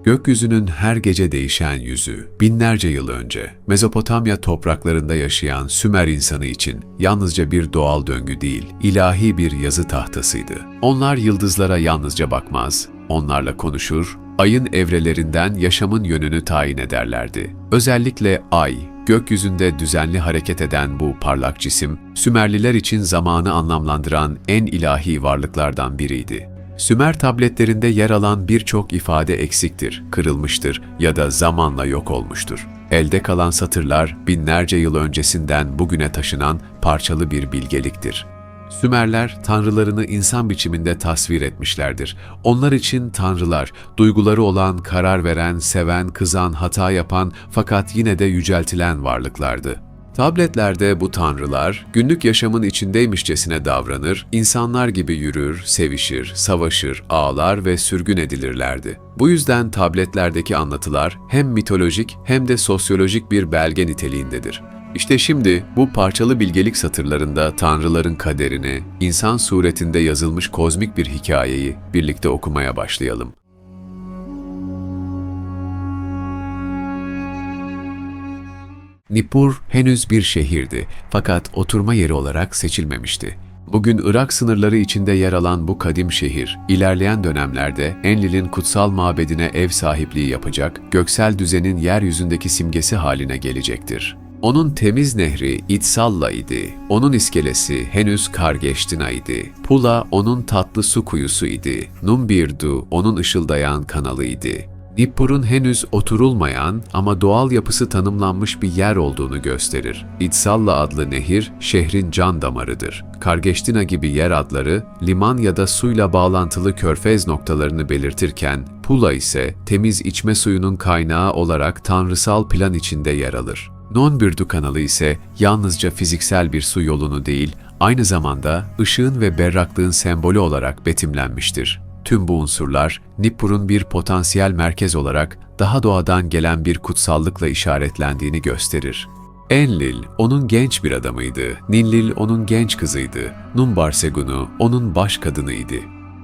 Gökyüzünün her gece değişen yüzü, binlerce yıl önce Mezopotamya topraklarında yaşayan Sümer insanı için yalnızca bir doğal döngü değil, ilahi bir yazı tahtasıydı. Onlar yıldızlara yalnızca bakmaz, onlarla konuşur, ayın evrelerinden yaşamın yönünü tayin ederlerdi. Özellikle ay, gökyüzünde düzenli hareket eden bu parlak cisim, Sümerliler için zamanı anlamlandıran en ilahi varlıklardan biriydi. Sümer tabletlerinde yer alan birçok ifade eksiktir, kırılmıştır ya da zamanla yok olmuştur. Elde kalan satırlar binlerce yıl öncesinden bugüne taşınan parçalı bir bilgeliktir. Sümerler tanrılarını insan biçiminde tasvir etmişlerdir. Onlar için tanrılar, duyguları olan, karar veren, seven, kızan, hata yapan fakat yine de yüceltilen varlıklardı. Tabletlerde bu tanrılar günlük yaşamın içindeymişçesine davranır, insanlar gibi yürür, sevişir, savaşır, ağlar ve sürgün edilirlerdi. Bu yüzden tabletlerdeki anlatılar hem mitolojik hem de sosyolojik bir belge niteliğindedir. İşte şimdi bu parçalı bilgelik satırlarında tanrıların kaderini, insan suretinde yazılmış kozmik bir hikayeyi birlikte okumaya başlayalım. Nippur henüz bir şehirdi fakat oturma yeri olarak seçilmemişti. Bugün Irak sınırları içinde yer alan bu kadim şehir, ilerleyen dönemlerde Enlil'in kutsal mabedine ev sahipliği yapacak, göksel düzenin yeryüzündeki simgesi haline gelecektir. Onun temiz nehri İtsalla idi, onun iskelesi henüz Kargeştina idi, Pula onun tatlı su kuyusu idi, Numbirdu onun ışıldayan kanalı idi. Nippur'un henüz oturulmayan ama doğal yapısı tanımlanmış bir yer olduğunu gösterir. İtsalla adlı nehir, şehrin can damarıdır. Kargeştina gibi yer adları, liman ya da suyla bağlantılı körfez noktalarını belirtirken, Pula ise temiz içme suyunun kaynağı olarak tanrısal plan içinde yer alır. Nonbirdu kanalı ise yalnızca fiziksel bir su yolunu değil, aynı zamanda ışığın ve berraklığın sembolü olarak betimlenmiştir. Tüm bu unsurlar, Nippur'un bir potansiyel merkez olarak daha doğadan gelen bir kutsallıkla işaretlendiğini gösterir. Enlil, onun genç bir adamıydı, Ninlil onun genç kızıydı, Numbarsegunu onun baş kadınıydı.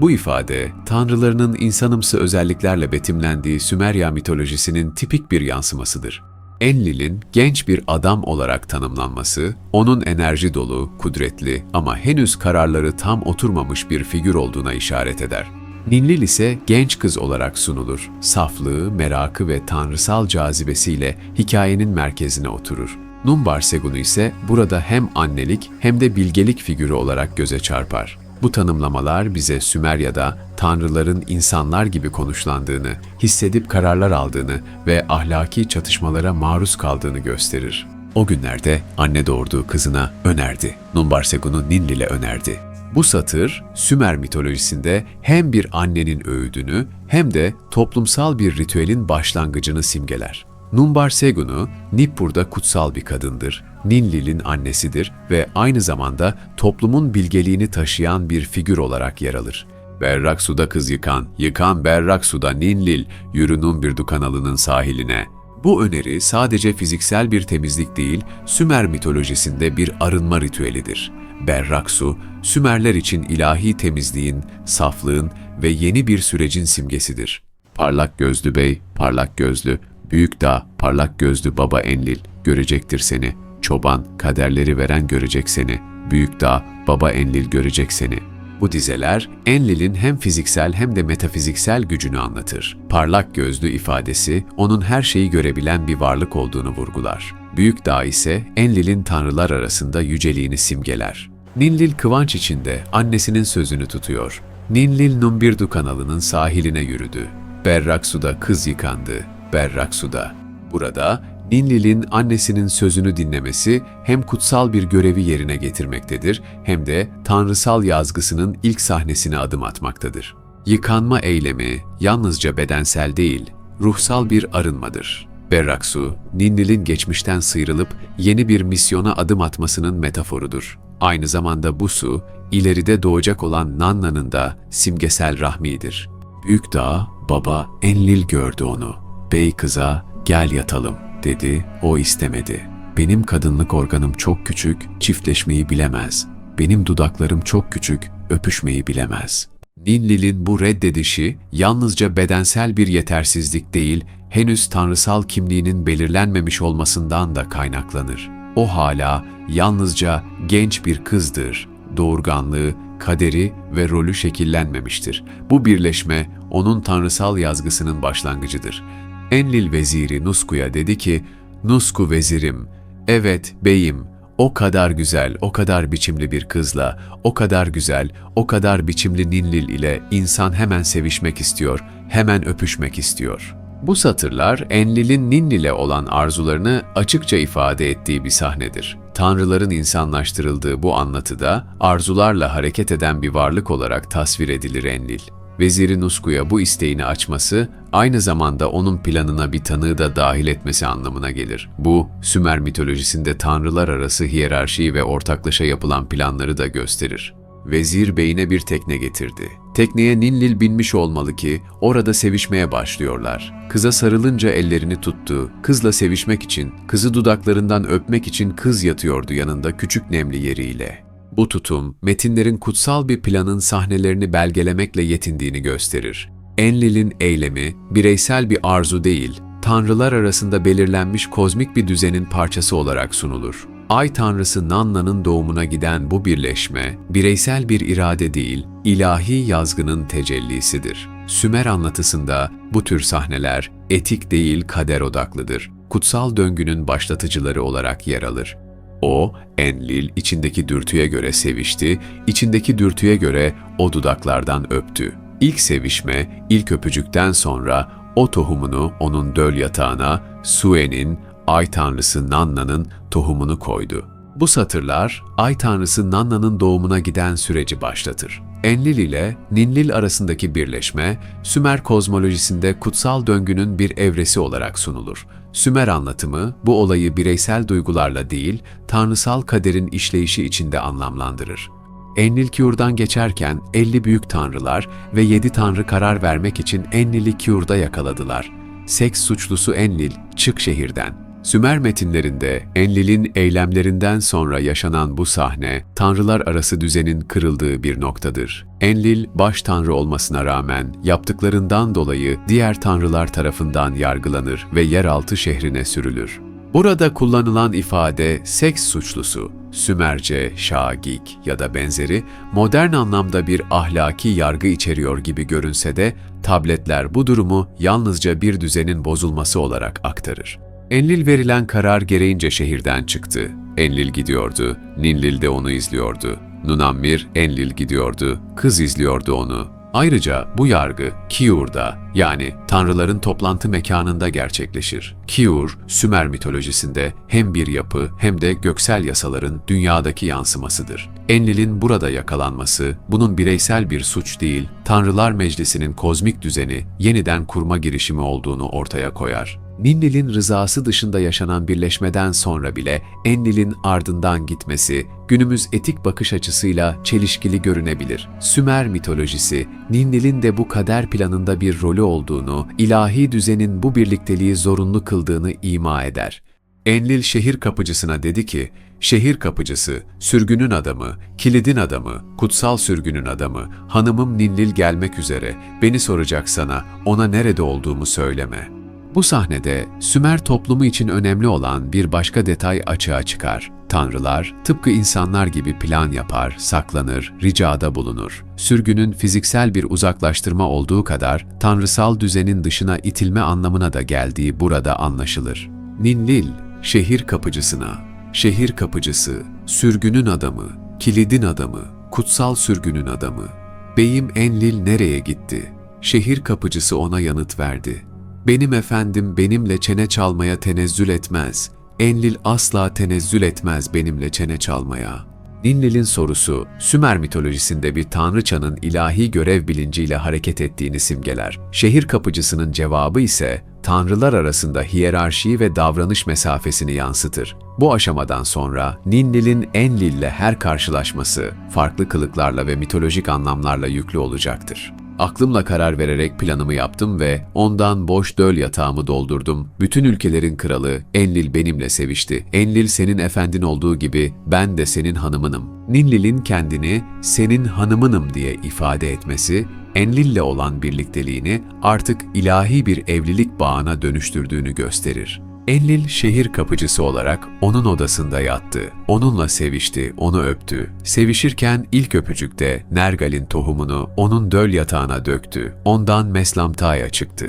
Bu ifade, tanrılarının insanımsı özelliklerle betimlendiği Sümerya mitolojisinin tipik bir yansımasıdır. Enlil'in genç bir adam olarak tanımlanması, onun enerji dolu, kudretli ama henüz kararları tam oturmamış bir figür olduğuna işaret eder. Ninlil ise genç kız olarak sunulur. Saflığı, merakı ve tanrısal cazibesiyle hikayenin merkezine oturur. Numbarsegunu ise burada hem annelik hem de bilgelik figürü olarak göze çarpar. Bu tanımlamalar bize Sümerya'da tanrıların insanlar gibi konuşlandığını, hissedip kararlar aldığını ve ahlaki çatışmalara maruz kaldığını gösterir. O günlerde anne doğurduğu kızına önerdi. Numbarsegunu Ninlil'e önerdi. Bu satır, Sümer mitolojisinde hem bir annenin öğüdünü hem de toplumsal bir ritüelin başlangıcını simgeler. Numbarsegunu, Nippur'da kutsal bir kadındır, Ninlil'in annesidir ve aynı zamanda toplumun bilgeliğini taşıyan bir figür olarak yer alır. Berrak suda kız yıkan berrak suda Ninlil, yürü Numbirdu kanalının sahiline. Bu öneri sadece fiziksel bir temizlik değil, Sümer mitolojisinde bir arınma ritüelidir. Berrak su, Sümerler için ilahi temizliğin, saflığın ve yeni bir sürecin simgesidir. Parlak gözlü bey, parlak gözlü, büyük dağ, parlak gözlü baba Enlil, görecektir seni. Çoban, kaderleri veren görecek seni. Büyük dağ, baba Enlil görecek seni. Bu dizeler, Enlil'in hem fiziksel hem de metafiziksel gücünü anlatır. Parlak gözlü ifadesi, onun her şeyi görebilen bir varlık olduğunu vurgular. Büyük dağ ise Enlil'in tanrılar arasında yüceliğini simgeler. Ninlil kıvanç içinde annesinin sözünü tutuyor. Ninlil Numbirdu kanalının sahiline yürüdü. Berrak suda kız yıkandı, berrak suda. Burada Ninlil'in annesinin sözünü dinlemesi hem kutsal bir görevi yerine getirmektedir hem de tanrısal yazgısının ilk sahnesine adım atmaktadır. Yıkanma eylemi yalnızca bedensel değil, ruhsal bir arınmadır. Berrak su, Ninlil'in geçmişten sıyrılıp yeni bir misyona adım atmasının metaforudur. Aynı zamanda bu su, ileride doğacak olan Nanna'nın da simgesel rahmidir. Büyük dağ, baba Enlil gördü onu. Bey kıza, gel yatalım dedi, o istemedi. Benim kadınlık organım çok küçük, çiftleşmeyi bilemez. Benim dudaklarım çok küçük, öpüşmeyi bilemez. Ninlil'in bu reddedişi yalnızca bedensel bir yetersizlik değil, henüz tanrısal kimliğinin belirlenmemiş olmasından da kaynaklanır. O hala yalnızca genç bir kızdır. Doğurganlığı, kaderi ve rolü şekillenmemiştir. Bu birleşme onun tanrısal yazgısının başlangıcıdır. Enlil veziri Nusku'ya dedi ki, "Nusku vezirim, evet beyim, o kadar güzel, o kadar biçimli bir kızla, o kadar güzel, o kadar biçimli Ninlil ile insan hemen sevişmek istiyor, hemen öpüşmek istiyor." Bu satırlar Enlil'in Ninlil'e olan arzularını açıkça ifade ettiği bir sahnedir. Tanrıların insanlaştırıldığı bu anlatıda arzularla hareket eden bir varlık olarak tasvir edilir Enlil. Veziri Nusku'ya bu isteğini açması, aynı zamanda onun planına bir tanığı da dahil etmesi anlamına gelir. Bu, Sümer mitolojisinde tanrılar arası hiyerarşiyi ve ortaklaşa yapılan planları da gösterir. Vezir beyine bir tekne getirdi. Tekneye Ninlil binmiş olmalı ki orada sevişmeye başlıyorlar. Kıza sarılınca ellerini tuttu. Kızla sevişmek için, kızı dudaklarından öpmek için kız yatıyordu yanında küçük nemli yeriyle. Bu tutum, metinlerin kutsal bir planın sahnelerini belgelemekle yetindiğini gösterir. Enlil'in eylemi, bireysel bir arzu değil, tanrılar arasında belirlenmiş kozmik bir düzenin parçası olarak sunulur. Ay tanrısı Nanna'nın doğumuna giden bu birleşme, bireysel bir irade değil, ilahi yazgının tecellisidir. Sümer anlatısında bu tür sahneler etik değil kader odaklıdır. Kutsal döngünün başlatıcıları olarak yer alır. O, Enlil içindeki dürtüye göre sevişti, içindeki dürtüye göre o dudaklardan öptü. İlk sevişme, ilk öpücükten sonra o tohumunu onun döl yatağına, Sue'nin, Ay tanrısı Nanna'nın tohumunu koydu. Bu satırlar, Ay tanrısı Nanna'nın doğumuna giden süreci başlatır. Enlil ile Ninlil arasındaki birleşme, Sümer kozmolojisinde kutsal döngünün bir evresi olarak sunulur. Sümer anlatımı, bu olayı bireysel duygularla değil, tanrısal kaderin işleyişi içinde anlamlandırır. Enlil-Kiur'dan geçerken 50 büyük tanrılar ve 7 tanrı karar vermek için Enlil'i Kiur'da yakaladılar. Seks suçlusu Enlil, çık şehirden. Sümer metinlerinde Enlil'in eylemlerinden sonra yaşanan bu sahne, tanrılar arası düzenin kırıldığı bir noktadır. Enlil, baş tanrı olmasına rağmen yaptıklarından dolayı diğer tanrılar tarafından yargılanır ve yeraltı şehrine sürülür. Burada kullanılan ifade seks suçlusu, Sümerce, şagik ya da benzeri, modern anlamda bir ahlaki yargı içeriyor gibi görünse de, tabletler bu durumu yalnızca bir düzenin bozulması olarak aktarır. Enlil verilen karar gereğince şehirden çıktı. Enlil gidiyordu, Ninlil de onu izliyordu. Nunammir, Enlil gidiyordu, kız izliyordu onu. Ayrıca bu yargı Kiur'da, yani tanrıların toplantı mekanında gerçekleşir. Kiur, Sümer mitolojisinde hem bir yapı hem de göksel yasaların dünyadaki yansımasıdır. Enlil'in burada yakalanması, bunun bireysel bir suç değil, Tanrılar Meclisi'nin kozmik düzeni yeniden kurma girişimi olduğunu ortaya koyar. Ninlil'in rızası dışında yaşanan birleşmeden sonra bile Enlil'in ardından gitmesi, günümüz etik bakış açısıyla çelişkili görünebilir. Sümer mitolojisi, Ninlil'in de bu kader planında bir rolü olduğunu, ilahi düzenin bu birlikteliği zorunlu kıldığını ima eder. Enlil şehir kapıcısına dedi ki, "Şehir kapıcısı, sürgünün adamı, kilidin adamı, kutsal sürgünün adamı, hanımım Ninlil gelmek üzere, beni soracak sana, ona nerede olduğumu söyleme." Bu sahnede Sümer toplumu için önemli olan bir başka detay açığa çıkar. Tanrılar, tıpkı insanlar gibi plan yapar, saklanır, ricada bulunur. Sürgünün fiziksel bir uzaklaştırma olduğu kadar, tanrısal düzenin dışına itilme anlamına da geldiği burada anlaşılır. Ninlil, şehir kapıcısına, şehir kapıcısı, sürgünün adamı, kilidin adamı, kutsal sürgünün adamı. "Beyim Enlil nereye gitti?" Şehir kapıcısı ona yanıt verdi. "Benim efendim benimle çene çalmaya tenezzül etmez. Enlil asla tenezzül etmez benimle çene çalmaya." Ninlil'in sorusu, Sümer mitolojisinde bir tanrıçanın ilahi görev bilinciyle hareket ettiğini simgeler. Şehir kapıcısının cevabı ise, tanrılar arasında hiyerarşiyi ve davranış mesafesini yansıtır. Bu aşamadan sonra Ninlil'in Enlil'le her karşılaşması, farklı kılıklarla ve mitolojik anlamlarla yüklü olacaktır. Aklımla karar vererek planımı yaptım ve ondan boş döl yatağımı doldurdum. Bütün ülkelerin kralı Enlil benimle sevişti. Enlil senin efendin olduğu gibi ben de senin hanımınım. Ninlil'in kendini senin hanımınım diye ifade etmesi, Enlil'le olan birlikteliğini artık ilahi bir evlilik bağına dönüştürdüğünü gösterir. Enlil şehir kapıcısı olarak onun odasında yattı. Onunla sevişti, onu öptü. Sevişirken ilk öpücükte Nergal'in tohumunu onun döl yatağına döktü. Ondan Meslamta'ya çıktı.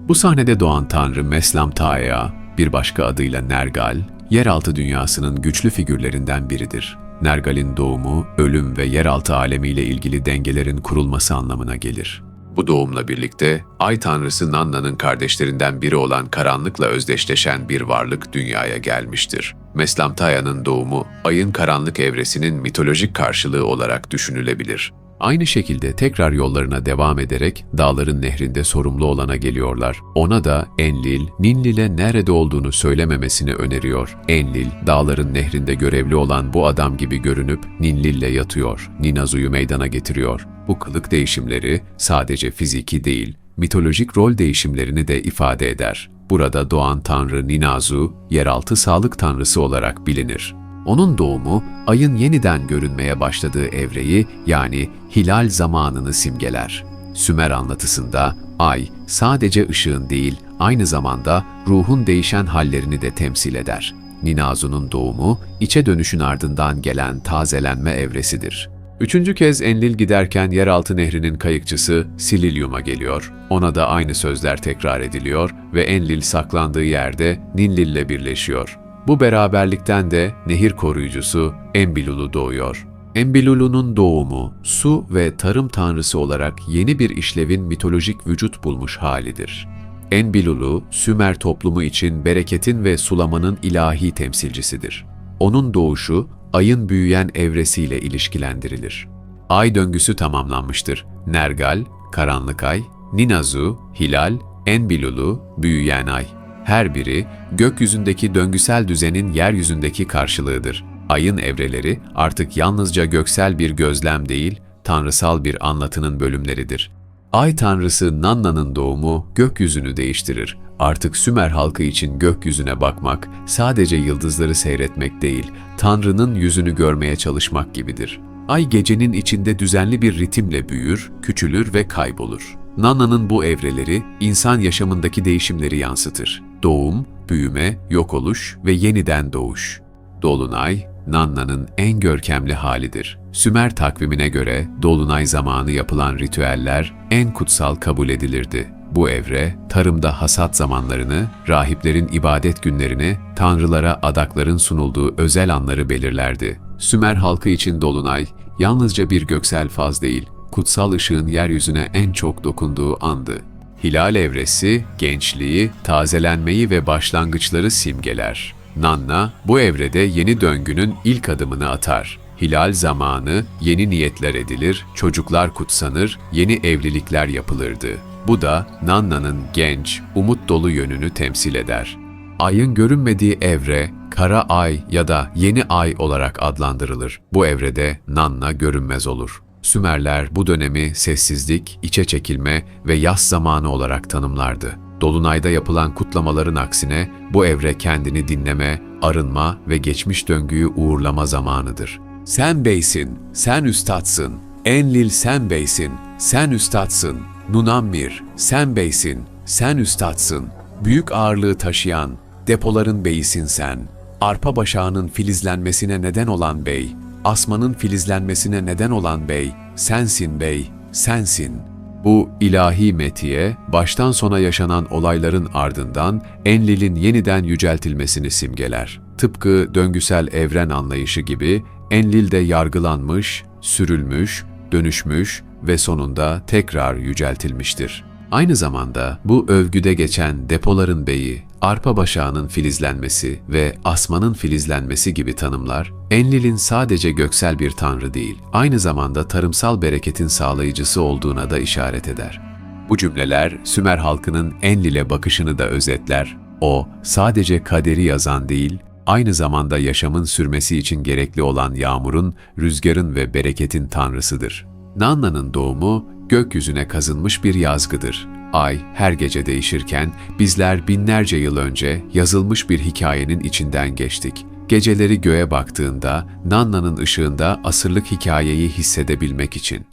Bu sahnede doğan tanrı Meslamta'ya, bir başka adıyla Nergal, yeraltı dünyasının güçlü figürlerinden biridir. Nergal'in doğumu, ölüm ve yeraltı alemiyle ilgili dengelerin kurulması anlamına gelir. Bu doğumla birlikte Ay Tanrısı Nanna'nın kardeşlerinden biri olan karanlıkla özdeşleşen bir varlık dünyaya gelmiştir. Meslamtaya'nın doğumu, Ay'ın karanlık evresinin mitolojik karşılığı olarak düşünülebilir. Aynı şekilde tekrar yollarına devam ederek Dağların Nehri'nde sorumlu olana geliyorlar. Ona da Enlil, Ninlil'e nerede olduğunu söylememesini öneriyor. Enlil, Dağların Nehri'nde görevli olan bu adam gibi görünüp Ninlil'le yatıyor. Ninazu'yu meydana getiriyor. Bu kılık değişimleri sadece fiziki değil, mitolojik rol değişimlerini de ifade eder. Burada doğan tanrı Ninazu, yeraltı sağlık tanrısı olarak bilinir. Onun doğumu, ayın yeniden görünmeye başladığı evreyi yani hilal zamanını simgeler. Sümer anlatısında ay sadece ışığın değil, aynı zamanda ruhun değişen hallerini de temsil eder. Ninazu'nun doğumu, içe dönüşün ardından gelen tazelenme evresidir. Üçüncü kez Enlil giderken yeraltı nehrinin kayıkçısı Sililyum'a geliyor. Ona da aynı sözler tekrar ediliyor ve Enlil saklandığı yerde Ninlil'le birleşiyor. Bu beraberlikten de nehir koruyucusu Enbilulu doğuyor. Enbilulu'nun doğumu, su ve tarım tanrısı olarak yeni bir işlevin mitolojik vücut bulmuş halidir. Enbilulu, Sümer toplumu için bereketin ve sulamanın ilahi temsilcisidir. Onun doğuşu, ayın büyüyen evresiyle ilişkilendirilir. Ay döngüsü tamamlanmıştır. Nergal, karanlık ay, Ninazu, hilal, Enbilulu, büyüyen ay. Her biri, gökyüzündeki döngüsel düzenin yeryüzündeki karşılığıdır. Ayın evreleri artık yalnızca göksel bir gözlem değil, tanrısal bir anlatının bölümleridir. Ay tanrısı Nanna'nın doğumu gökyüzünü değiştirir. Artık Sümer halkı için gökyüzüne bakmak, sadece yıldızları seyretmek değil, Tanrı'nın yüzünü görmeye çalışmak gibidir. Ay gecenin içinde düzenli bir ritimle büyür, küçülür ve kaybolur. Nanna'nın bu evreleri, insan yaşamındaki değişimleri yansıtır. Doğum, büyüme, yok oluş ve yeniden doğuş. Dolunay, Nanna'nın en görkemli halidir. Sümer takvimine göre dolunay zamanı yapılan ritüeller en kutsal kabul edilirdi. Bu evre, tarımda hasat zamanlarını, rahiplerin ibadet günlerini, tanrılara adakların sunulduğu özel anları belirlerdi. Sümer halkı için dolunay, yalnızca bir göksel faz değil, kutsal ışığın yeryüzüne en çok dokunduğu andı. Hilal evresi, gençliği, tazelenmeyi ve başlangıçları simgeler. Nanna, bu evrede yeni döngünün ilk adımını atar. Hilal zamanı yeni niyetler edilir, çocuklar kutsanır, yeni evlilikler yapılırdı. Bu da Nanna'nın genç, umut dolu yönünü temsil eder. Ayın görünmediği evre, kara ay ya da yeni ay olarak adlandırılır. Bu evrede Nanna görünmez olur. Sümerler bu dönemi sessizlik, içe çekilme ve yas zamanı olarak tanımlardı. Dolunayda yapılan kutlamaların aksine bu evre kendini dinleme, arınma ve geçmiş döngüyü uğurlama zamanıdır. Sen beysin, sen üstadsın. Enlil sen beysin, sen üstadsın. Nunammir, sen beysin, sen üstadsın. Büyük ağırlığı taşıyan, depoların beyisin sen. Arpa başağının filizlenmesine neden olan bey, asmanın filizlenmesine neden olan bey, sensin bey, sensin. Bu ilahi metiye, baştan sona yaşanan olayların ardından Enlil'in yeniden yüceltilmesini simgeler. Tıpkı döngüsel evren anlayışı gibi Enlil de yargılanmış, sürülmüş, dönüşmüş ve sonunda tekrar yüceltilmiştir. Aynı zamanda bu övgüde geçen depoların beyi, arpa başağının filizlenmesi ve asmanın filizlenmesi gibi tanımlar, Enlil'in sadece göksel bir tanrı değil, aynı zamanda tarımsal bereketin sağlayıcısı olduğuna da işaret eder. Bu cümleler Sümer halkının Enlil'e bakışını da özetler. O, sadece kaderi yazan değil, aynı zamanda yaşamın sürmesi için gerekli olan yağmurun, rüzgarın ve bereketin tanrısıdır. Nanna'nın doğumu, gökyüzüne kazınmış bir yazgıdır. Ay her gece değişirken bizler binlerce yıl önce yazılmış bir hikayenin içinden geçtik. Geceleri göğe baktığında Nanna'nın ışığında asırlık hikayeyi hissedebilmek için.